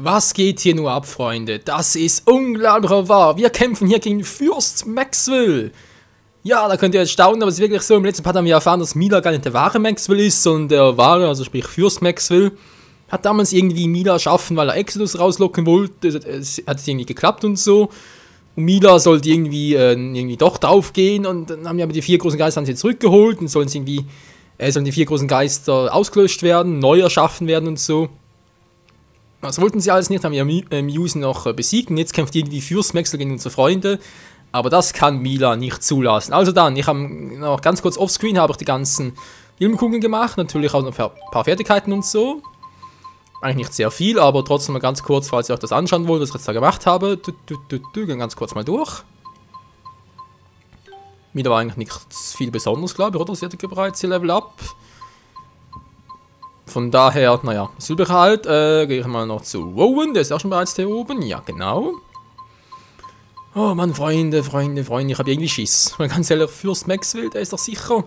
Was geht hier nur ab, Freunde? Das ist unglaublich wahr. Wir kämpfen hier gegen Fürst Maxwell. Ja, da könnt ihr jetzt staunen, aber es ist wirklich so. Im letzten Part haben wir erfahren, dass Milla gar nicht der wahre Maxwell ist, sondern der wahre, also sprich Fürst Maxwell. Hat damals irgendwie Milla erschaffen, weil er Exodus rauslocken wollte. Es hat irgendwie geklappt und so. Und Milla sollte irgendwie doch draufgehen. Und dann haben wir aber die 4 großen Geister zurückgeholt und sollen die 4 großen Geister ausgelöscht werden, neu erschaffen werden und so. Das wollten sie alles nicht, haben wir Muzét noch besiegt und jetzt kämpft irgendwie Fürst Maxwell gegen unsere Freunde. Aber das kann Milla nicht zulassen. Also dann, ich habe noch ganz kurz offscreen habe ich die ganzen Filmkugeln gemacht, natürlich auch noch ein paar Fertigkeiten und so. Eigentlich nicht sehr viel, aber trotzdem mal ganz kurz, falls ihr euch das anschauen wollt, was ich jetzt da gemacht habe. Gehen ganz kurz mal durch. Milla war eigentlich nichts viel Besonderes, glaube ich, oder? Sie hatte bereits ihr Level Up. Von daher, naja, Silber halt. Gehe ich mal noch zu Rowan, der ist auch schon bereits hier oben. Ja, genau. Oh Mann, Freunde, ich habe irgendwie Schiss. Mal ganz ehrlich, Fürst Maxwell, der ist doch sicher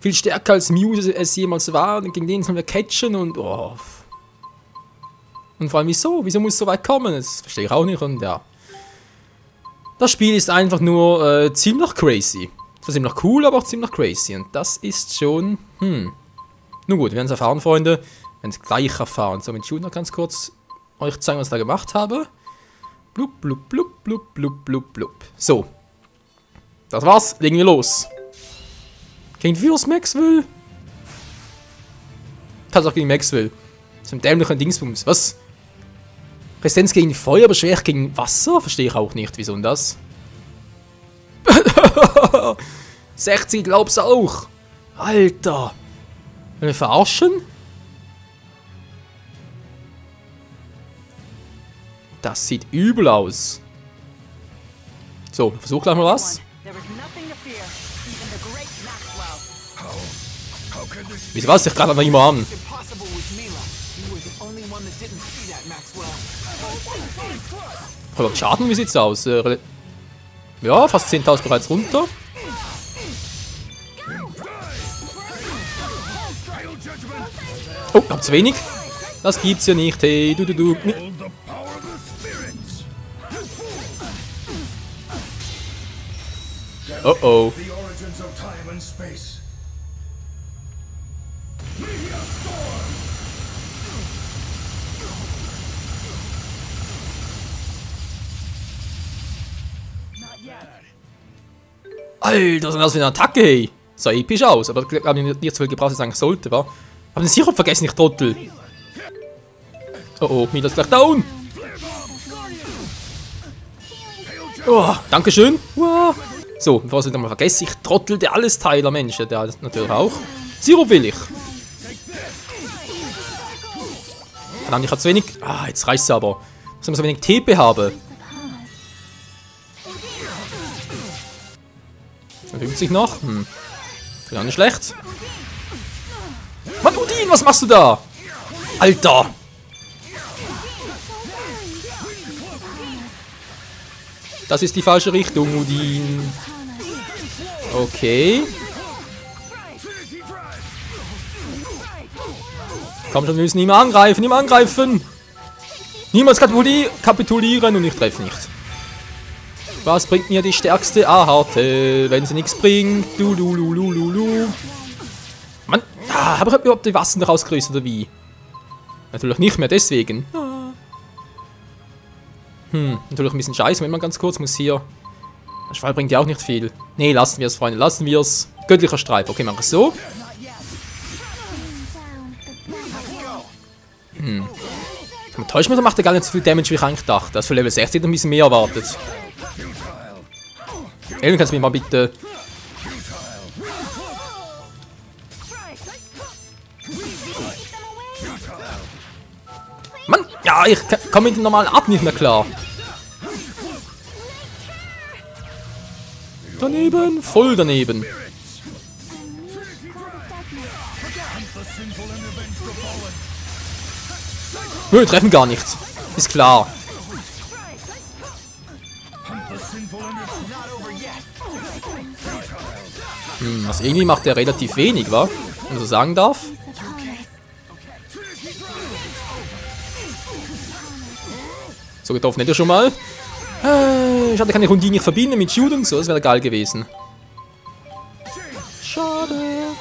viel stärker als Muzét es jemals war. Und gegen den sollen wir catchen und oh. Und vor allem wieso? Wieso muss es so weit kommen? Das verstehe ich auch nicht und ja. Das Spiel ist einfach nur ziemlich crazy. Das ist ziemlich cool, aber auch ziemlich crazy. Und das ist schon, Nun gut, wir werden es erfahren, Freunde. Wir werden es gleich erfahren. So, mit Schuh noch ganz kurz euch zeigen, was ich da gemacht habe. Blub, blub, blub, blub, blub, blub, blub. So. Das war's. Legen wir los. Gegen Fürst Maxwell. Tatsache gegen Maxwell. So ein dämlicher Dingsbums. Was? Resistenz gegen Feuer, aber schwer gegen Wasser? Verstehe ich auch nicht. Wieso denn das? 60 glaub's auch. Alter. Wollen wir verarschen? Das sieht übel aus. So, versuch gleich mal was. Wieso was? Ich gerade einfach immer an. Schaden, wie sieht's aus? Ja, fast 10.000 bereits runter. Oh, hab zu wenig. Das gibt's ja nicht. Hey, du. Oh oh. Alter, was ist das für eine Attacke, hey? Sah episch aus, aber ich glaube nicht so viel gebraucht, als es eigentlich sollte, wa? Hab den Sirup vergessen, ich Trottel. Oh oh, Milla ist gleich down. Oh, dankeschön. Wow. So, bevor ich es mal vergesse, ich Trottel, der alles Teiler, Mensch, der ist natürlich auch. Sirup will ich. Verdammt, ich habe zu wenig. Ah, jetzt reicht's aber. Dass ich so wenig TP habe. 50 noch. Gar nicht schlecht. Mann, Udin, was machst du da? Alter! Das ist die falsche Richtung, Udin. Okay. Komm schon, wir müssen ihn angreifen, Niemals kapitulieren und ich treffe nicht. Was bringt mir die stärkste Aharte, wenn sie nichts bringt? Mann, habe ich überhaupt die Wassen rausgerüstet oder wie? Natürlich nicht mehr, deswegen. Natürlich ein bisschen scheiße, wenn man ganz kurz muss hier. Der Schwall bringt ja auch nicht viel. Nee, lassen wir es, Freunde, lassen wir es. Göttlicher Streif, okay, mach ich so. Täuscht mich, da macht er gar nicht so viel Damage, wie ich eigentlich dachte. Das für Level 60 ein bisschen mehr erwartet. Elvin, kannst du mir mal bitte... Mann, ja, ich komme mit dem normalen Art nicht mehr klar. Daneben, voll daneben. Wir treffen gar nichts. Ist klar. Also irgendwie macht der relativ wenig, wa? Wenn man so sagen darf. So getroffen hätte er schon mal. Schade, kann ich Rundin nicht verbinden mit Shoot und so. Das wäre geil gewesen. Schade.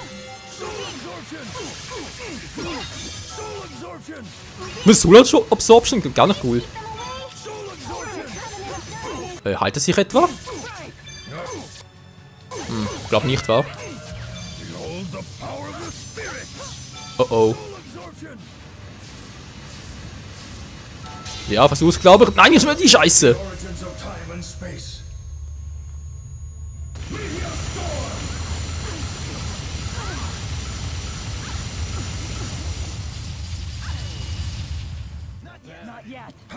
Was Soul Absorption? Klingt gar nicht cool. Halt er sich etwa? Glaub nicht, wa? Oh oh. Ja, versuch's, glaube ich. Nein, ich will die Scheiße.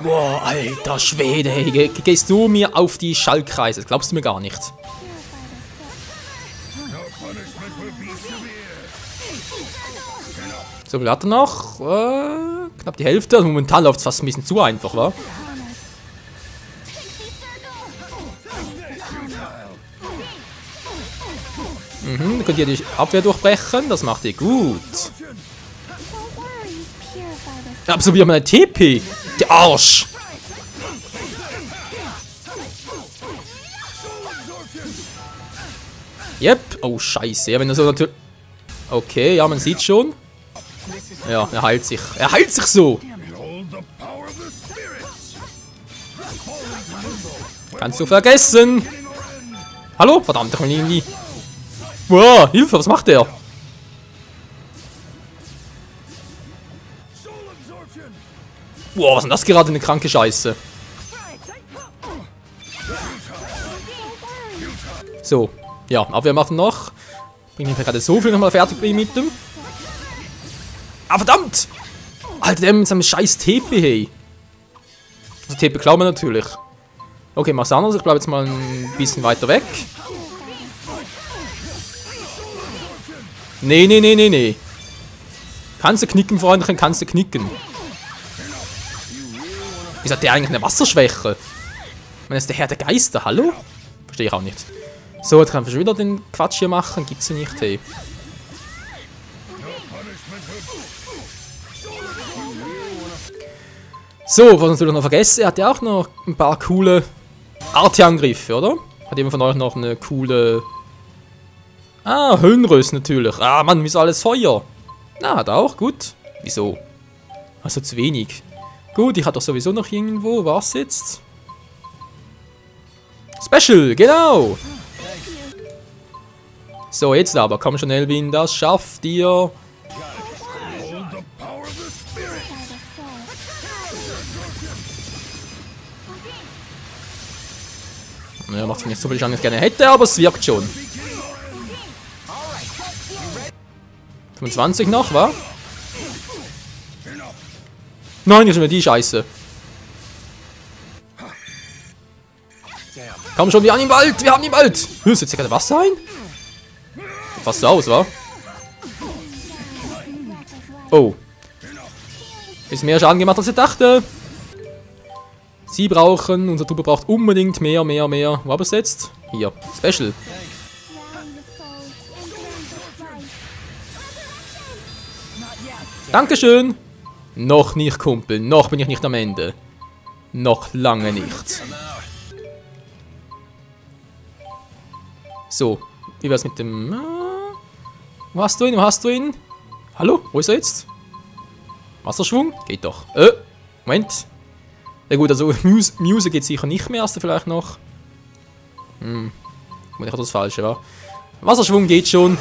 Boah, alter Schwede, hey, gehst du mir auf die Schallkreise? Das glaubst du mir gar nicht. So, viel hat er noch? Knapp die Hälfte. Also momentan läuft es fast ein bisschen zu einfach, wa? Dann könnt ihr die Abwehr durchbrechen. Das macht ihr gut. Absorbiert meine TP. Der Arsch. Yep. Oh, scheiße. Ja, wenn er so natürlich... Okay, ja, man sieht schon. Ja, er heilt sich. Er heilt sich so. Kannst du vergessen. Hallo? Verdammt, ich will irgendwie... Wow, Hilfe, was macht der? Wow, was ist denn das gerade eine kranke Scheiße? So, ja, Abwehr machen noch. Bringe ich mir gerade so viel nochmal fertig mit dem. Ah, verdammt! Alter, der mit seinem scheiß TP, hey. Also TP klauen wir natürlich. Okay, mach's anders. Ich bleibe jetzt mal ein bisschen weiter weg. Nee, nee, nee, nee, nee. Kannst du knicken, Freundchen, kannst du knicken. Wieso hat der eigentlich eine Wasserschwäche? Ich meine, ist der Herr der Geister, hallo? Verstehe ich auch nicht. So, jetzt kann ich schon wieder den Quatsch hier machen. Gibt's ja nicht, hey. So, was ich natürlich noch vergessen, er hat ja auch noch ein paar coole Arti-Angriffe, oder? Hat jemand von euch noch eine coole... Ah, Höllenröst natürlich. Ah, Mann, wieso alles Feuer? Na, hat er auch, gut. Wieso? Also zu wenig. Gut, ich hatte doch sowieso noch irgendwo. Was jetzt? Special, genau! So, jetzt aber. Komm schon, Elvin, das schafft ihr. Ja, macht nicht so viel Schaden, wie ich gerne hätte, aber es wirkt schon. 25 noch, wa? Nein, jetzt schon wieder die Scheiße. Komm schon, wir haben ihn bald, wir haben ihn bald. Setzt hier gerade Wasser ein? Fast so aus, wa? Oh. Ist mehr Schaden gemacht, als ich dachte. Sie brauchen, unser Truppe braucht unbedingt mehr. Wo habe ich es jetzt? Hier, Special. Dankeschön. Noch nicht, Kumpel. Noch bin ich nicht am Ende. Noch lange nicht. So, wie wär's mit dem... Wo hast du ihn? Wo hast du ihn? Hallo? Wo ist er jetzt? Wasserschwung? Geht doch. Moment. Ja gut, also Muse geht sicher nicht mehr, hast du vielleicht noch. Ich hatte das Falsche, wa? Wasserschwung geht schon.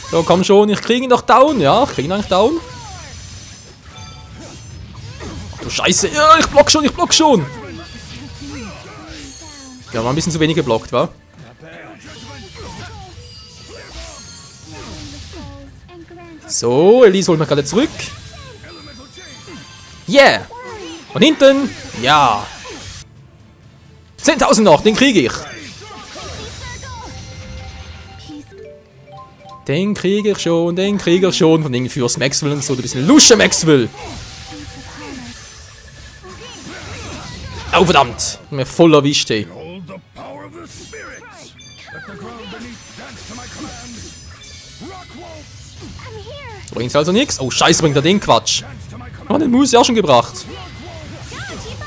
So, komm schon, ich kriege ihn doch down, ja? Ich kriege ihn eigentlich down. Ach du Scheiße, ja, ich block schon. Ja, war ein bisschen zu wenig geblockt, wa? So, Elise holt mich gerade zurück. Yeah! Von hinten! Ja! 10.000 noch, den kriege ich! Den kriege ich schon, Von den Fürst Maxwell und so, du bist ein Lusche Maxwell! Oh, verdammt. Mir voll erwischt, ey. Hold the power of the spirits. Let the ground beneath dance to my command. Rock waltz. I'm here. Bringt also nichts. Oh, scheiße, bringt er den Quatsch. Oh, den Muzét auch schon gebracht. Go, Tipo.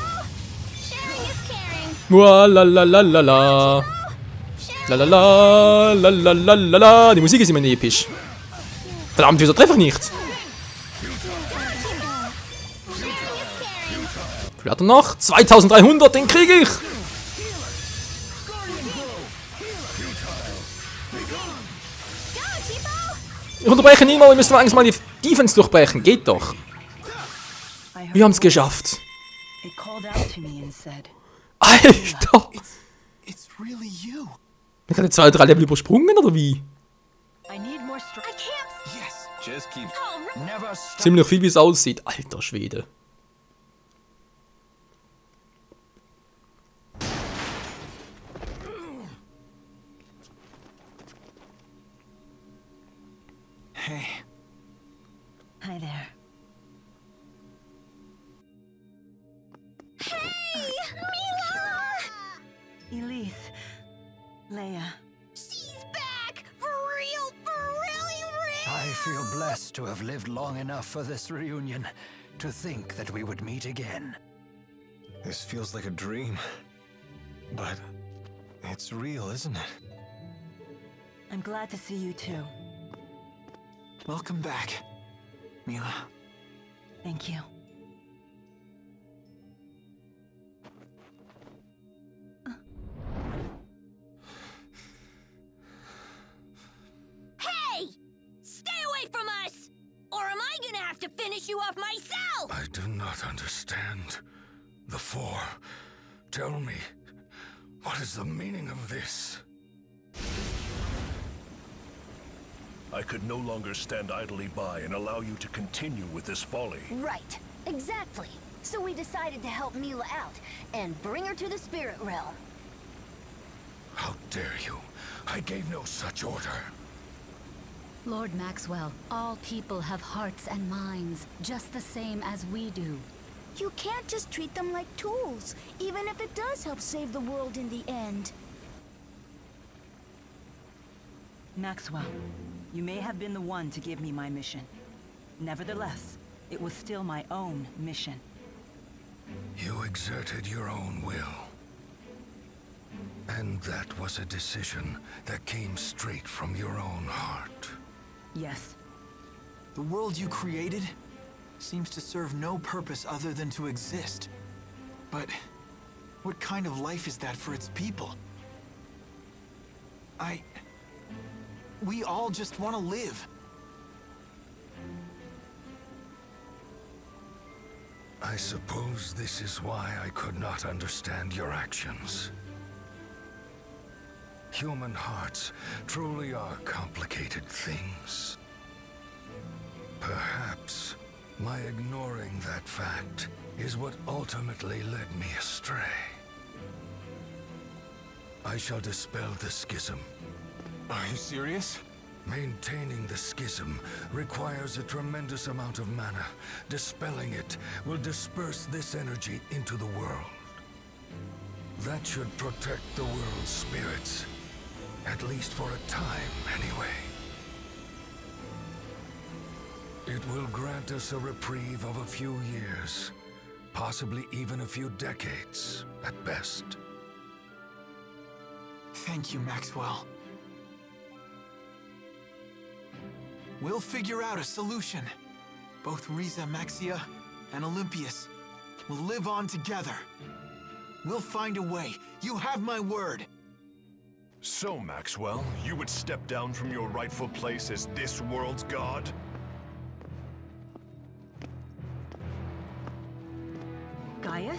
Sharing is caring. Mualalalala. Lalalala. Die Musik ist immer episch. Verdammt, wieso treffe ich nicht? Wie hat er noch? 2300, den kriege ich! Ich unterbreche niemals, wir müssen eigentlich mal die Defense durchbrechen. Geht doch. Wir haben es geschafft. It called out to me and said, Alter! It's really you. Wir haben 2 oder 3 Level übersprungen, oder wie? I need more strength. I can't. Yes. Just keep. Oh, Never stop. Ziemlich viel, wie es aussieht. Alter Schwede. Hey. Hi there. Elise. Leia. she's back. For real, really real. I feel blessed to have lived long enough for this reunion, to think that we would meet again. This feels like a dream. But it's real, isn't it? I'm glad to see you too. Welcome back, Milla. Thank you. Hey, stay away from us, or am I gonna have to finish you off myself? I do not understand. The Four. Tell me, what is the meaning of this? I could no longer stand idly by and allow you to continue with this folly. Right, exactly. So we decided to help Milla out and bring her to the spirit realm. How dare you? I gave no such order. Lord Maxwell, all people have hearts and minds, just the same as we do. You can't just treat them like tools, even if it does help save the world in the end. Maxwell, you may have been the one to give me my mission. Nevertheless, it was still my own mission. You exerted your own will. And that was a decision that came straight from your own heart. Yes. The world you created seems to serve no purpose other than to exist. But what kind of life is that for its people? We all just want to live. I suppose this is why I could not understand your actions. Human hearts truly are complicated things. Perhaps my ignoring that fact is what ultimately led me astray. I shall dispel the schism. Are you serious? Maintaining the schism requires a tremendous amount of mana. Dispelling it will disperse this energy into the world. That should protect the world's spirits. At least for a time, anyway. It will grant us a reprieve of a few years. Possibly even a few decades, at best. Thank you, Maxwell. We'll figure out a solution. Both Riza Maxia and Olympius will live on together. We'll find a way. You have my word. So, Maxwell, you would step down from your rightful place as this world's god? Gaius?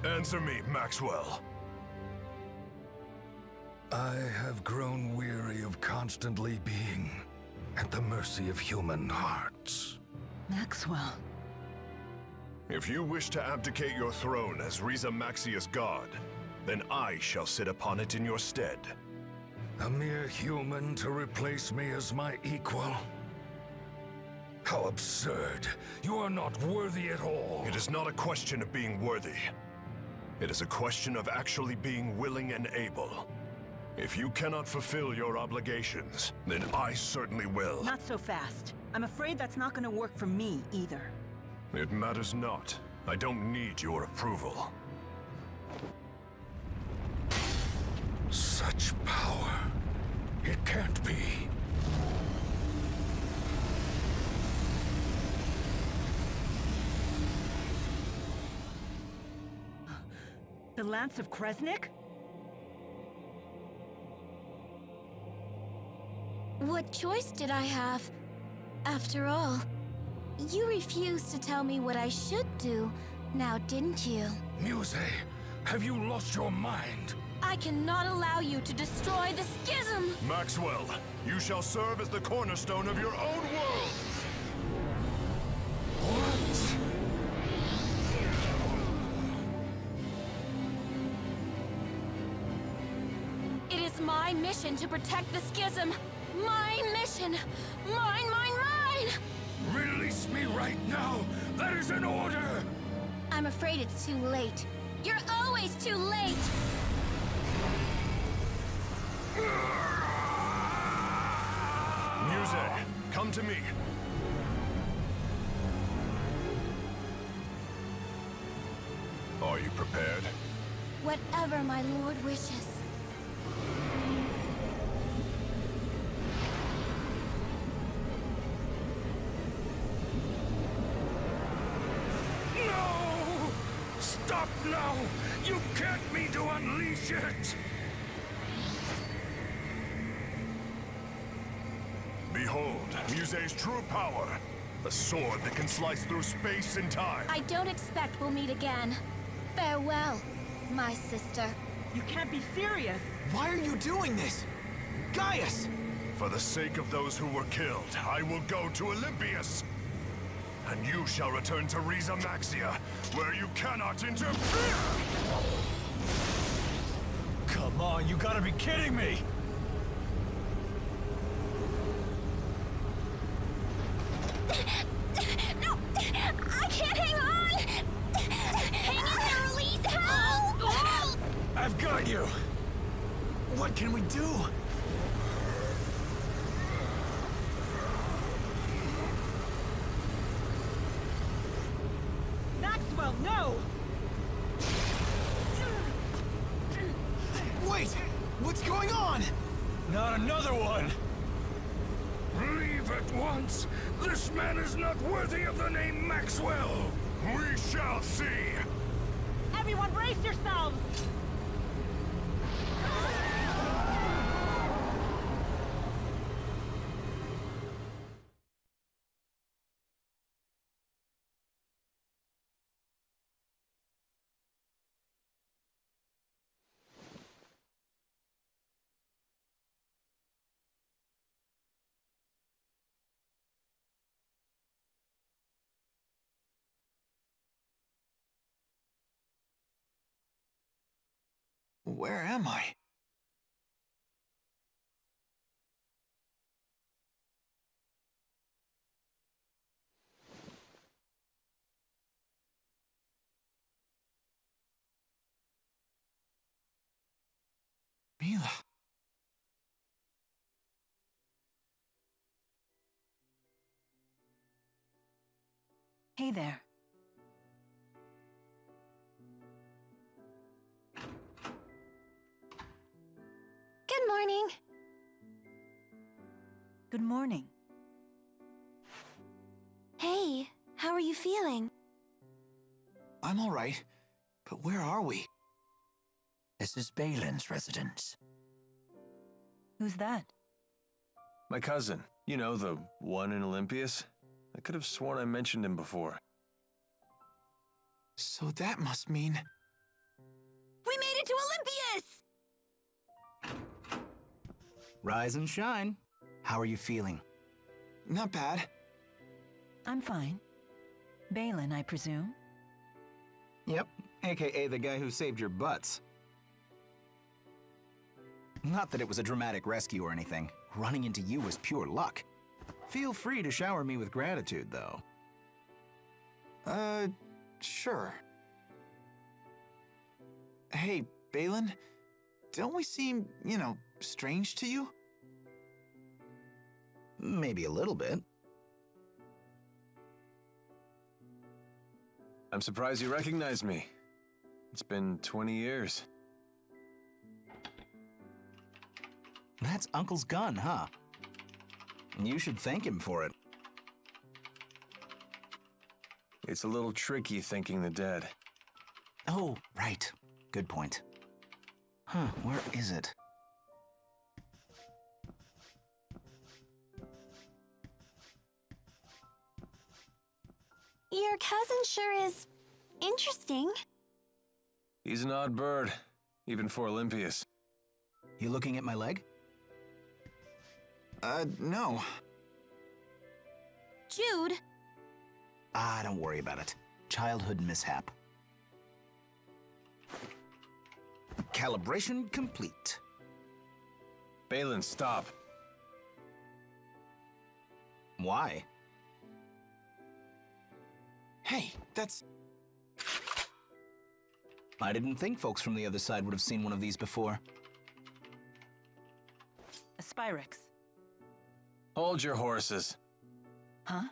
Answer me, Maxwell. I have grown weary of constantly being at the mercy of human hearts. Maxwell. If you wish to abdicate your throne as Riza Maxia's god, then I shall sit upon it in your stead. A mere human to replace me as my equal? How absurd. You are not worthy at all. It is not a question of being worthy. It is a question of actually being willing and able. If you cannot fulfill your obligations, then I certainly will. Not so fast. I'm afraid that's not gonna work for me, either. It matters not. I don't need your approval. Such power. It can't be. The Lance of Kresnik? What choice did I have? After all, you refused to tell me what I should do, now didn't you? Muzét, have you lost your mind? I cannot allow you to destroy the schism! Maxwell, you shall serve as the cornerstone of your own world! What? It is my mission to protect the schism! My mission! Mine, mine, mine! Release me right now! That is an order! I'm afraid it's too late. You're always too late! Muzét, come to me. Are you prepared? Whatever my lord wishes. No! Stop now! You can't mean to unleash it! Behold, Musét's true power. A sword that can slice through space and time. I don't expect we'll meet again. Farewell, my sister. You can't be serious! Why are you doing this? Gaius! For the sake of those who were killed, I will go to Olympias. And you shall return to Riza Maxia, where you cannot interfere! Come on, you gotta be kidding me! No! I can't hang on! Hang in there, Elise! Help! I've got you! What can we do? Maxwell, no! Wait! What's going on? Not another one! Leave at once! This man is not worthy of the name Maxwell! We shall see! Everyone brace yourselves! Where am I? Milla. Hey there. Good morning. Good morning. Hey, how are you feeling? I'm all right, but where are we? This is Balin's residence. Who's that? My cousin. You know, the one in Olympias. I could have sworn I mentioned him before. So that must mean... We made it to Olympias! Rise and shine. How are you feeling? Not bad. I'm fine. Balin, I presume? Yep, aka the guy who saved your butts. Not that it was a dramatic rescue or anything. Running into you was pure luck. Feel free to shower me with gratitude, though. Sure. Hey, Balin, don't we seem, you know, strange to you? Maybe a little bit. I'm surprised you recognize me. It's been 20 years. That's Uncle's gun, huh? You should thank him for it. It's a little tricky thanking the dead. Oh, right. Good point. Huh, where is it? Your cousin sure is interesting. He's an odd bird, even for Olympius. You looking at my leg? No. Jude? Ah, don't worry about it. Childhood mishap. Calibration complete. Balin, stop. Why? Hey, that's... I didn't think folks from the other side would have seen one of these before. A Spyrix. Hold your horses. Huh?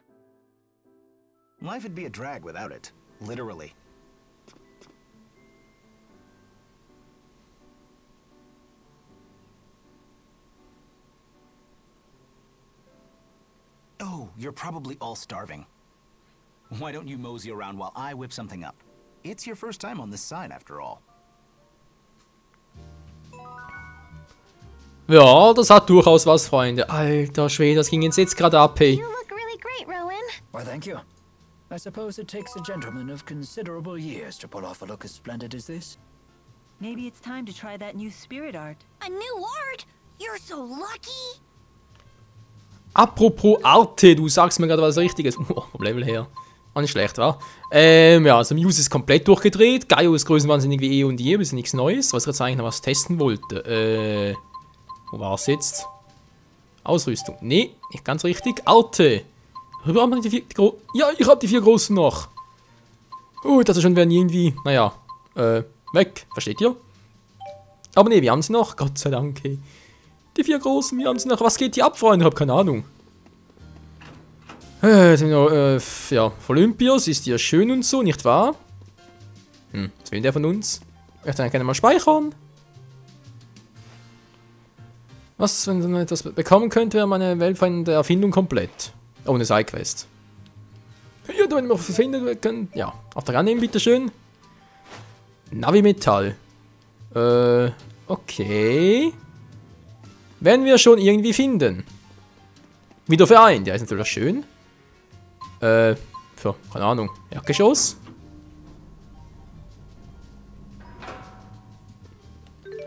Life would be a drag without it. Literally. Oh, you're probably all starving. Why don't you mosey around while I whip something up? It's your first time on this side, after all. Ja, das hat durchaus was, Freunde. Alter Schwede, das ging jetzt gerade ab, hey. You look really great, Rowan. Why, thank you. I suppose it takes a gentleman of considerable years to pull off a look as splendid as this. Maybe it's time to try that new spirit art. A new art? You're so lucky. Apropos Arte, du sagst mir gerade was Richtiges. Vom Level her. Auch nicht schlecht, wa? Ja, also Muse ist komplett durchgedreht. Gaio ist größenwahnsinnig wie eh und je. Das ist nichts Neues. Was ich jetzt eigentlich noch was testen wollte. Wo war es jetzt? Ausrüstung. Nee, nicht ganz richtig. Arte. Ja, ich habe die 4 großen noch. Das schon werden irgendwie, naja, weg. Versteht ihr? Aber nee, wir haben sie noch. Gott sei Dank, hey. Die 4 großen, wir haben sie noch. Was geht hier ab, Freunde? Ich habe keine Ahnung. Ja, Olympios ist ja schön und so, nicht wahr? Was will der von uns? Ich möchte gerne mal speichern. Was, wenn man etwas bekommen könnte, wäre meine weltverändernde Erfindung komplett. Ohne Sidequest. Ja, wenn wir finden können. Ja, Auftrag annehmen, bitteschön. Navi-Metall. Okay. Werden wir schon irgendwie finden. Wieder vereint, ja, ist natürlich schön. Für, keine Ahnung, Erdgeschoss.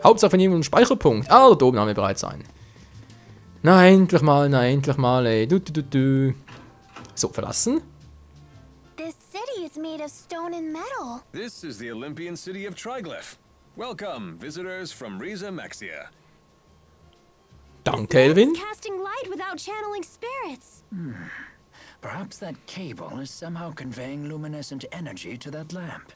Hauptsache von jemandem Speicherpunkt. Ah, da oben haben wir bereits einen. Na, endlich mal, ey. So, verlassen. This city is made of stone and metal. This is the Olympian city of Triglyph. Welcome, visitors from Milla Maxwell. Danke, Elvin. Casting light without channeling spirits. Perhaps that cable is somehow conveying luminescent energy to that lamp.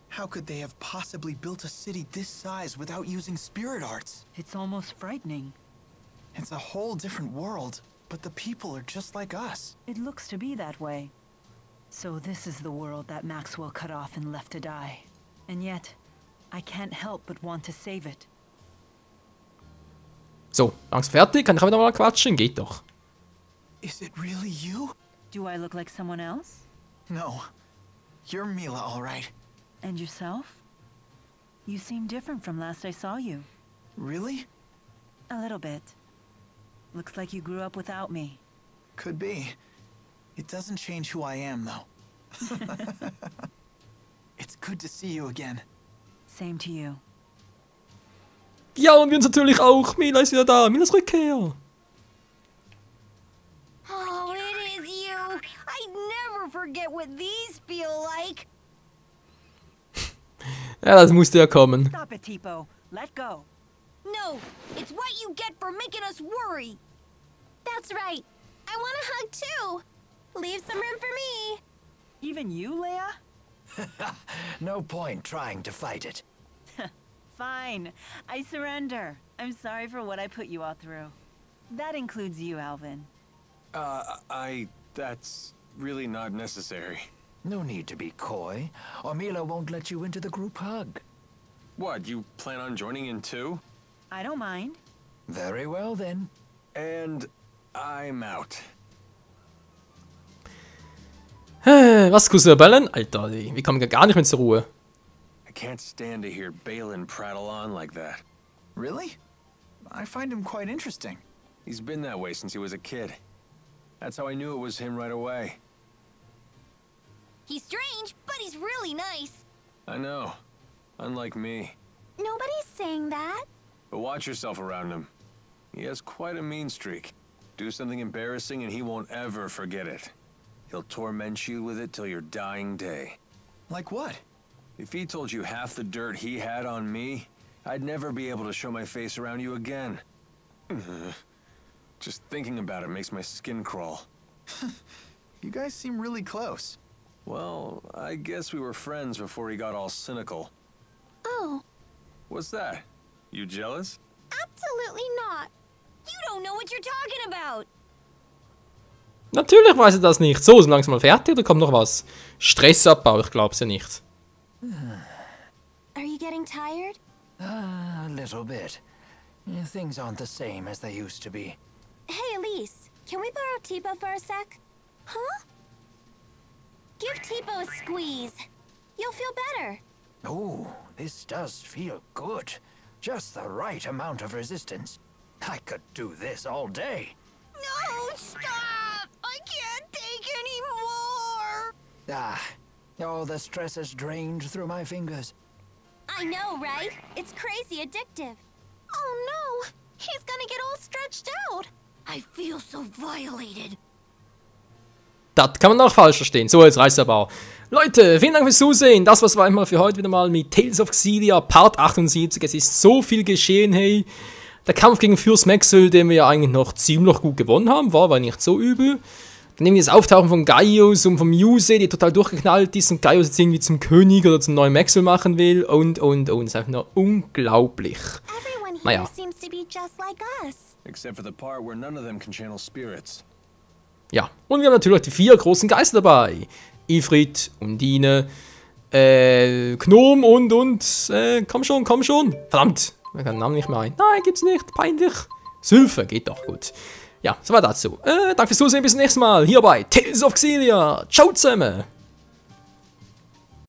How could they have possibly built a city this size without using spirit arts? It's almost frightening. It's a whole different world, but the people are just like us. It looks to be that way. So this is the world that Maxwell cut off and left to die. And yet, I can't help but want to save it. So, langsam fertig. Kann ich wieder mal quatschen? Geht doch. Is it really you? Do I look like someone else? No. You're Milla, all right. And yourself? You seem different from last I saw you. Really? A little bit. Looks like you grew up without me. Could be. It doesn't change who I am, though. It's good to see you again. Same to you. Ja, und wir uns natürlich auch. Milla ist wieder da. Millas Rückkehr. Oh, it is you. I never forget what these feel like. Ja, das musste ja kommen. Stop it, Tipo. Let go. No, it's what you get for making us worry. That's right. I want a hug too. Leave some room for me. Even you, Leia? No point trying to fight it. Fine. I surrender. I'm sorry for what I put you all through. That includes you, Alvin. That's really not necessary. No need to be coy, or Milla won't let you into the group hug. What, you plan on joining in too? I don't mind. Very well then. And I'm out. Was, Cousin Bellen? Alter, wie kommen wir gar nicht mehr zur Ruhe? I can't stand to hear Balin prattle on like that. Really? I find him quite interesting. He's been that way since he was a kid. That's how I knew it was him right away. He's strange, but he's really nice. I know. Unlike me. Nobody's saying that. But watch yourself around him. He has quite a mean streak. Do something embarrassing and he won't ever forget it. He'll torment you with it till your dying day. Like what? If he told you half the dirt he had on me, I'd never be able to show my face around you again. Just thinking about it makes my skin crawl. You guys seem really close. Well, I guess we were friends before he got all cynical. Oh. What's that? You jealous? Absolutely not. You don't know what you're talking about. Natürlich weiß er das nicht. So, sind wir langsam mal fertig oder kommt noch was? Stressabbau, ich glaub's ja nicht. Are you getting tired? A little bit. Things aren't the same as they used to be. Hey, Elise, can we borrow Tipo for a sec? Huh? Give Tipo a squeeze. You'll feel better. Oh, this does feel good. Just the right amount of resistance. I could do this all day. No, stop! I can't take anymore! All the stress is drained through my fingers. I know, right? It's crazy addictive. Oh no! He's gonna get all stretched out! I feel so violated. Das kann man auch falsch verstehen. So, jetzt reicht's aber auch. Leute, vielen Dank fürs Zusehen. Das war's einmal für heute wieder mal mit Tales of Xillia, Part 78. Es ist so viel geschehen, hey. Der Kampf gegen Fürst Maxwell, den wir ja eigentlich noch ziemlich gut gewonnen haben, war nicht so übel. Dann irgendwie das Auftauchen von Gaius und vom Muzét, die total durchgeknallt ist und Gaius jetzt irgendwie zum König oder zum neuen Maxwell machen will und. Das ist einfach nur unglaublich. Naja. Except for the part where none of them can channel spirits. Ja, und wir haben natürlich die 4 großen Geister dabei. Ifrit, Undine, Gnom und, komm schon. Verdammt, ich kann den Namen nicht mehr ein. Nein, gibt's nicht, peinlich. Sylphe, geht doch gut. Ja, so war dazu. Danke fürs Zusehen, bis zum nächsten Mal. Hier bei Tales of Xillia. Ciao zusammen.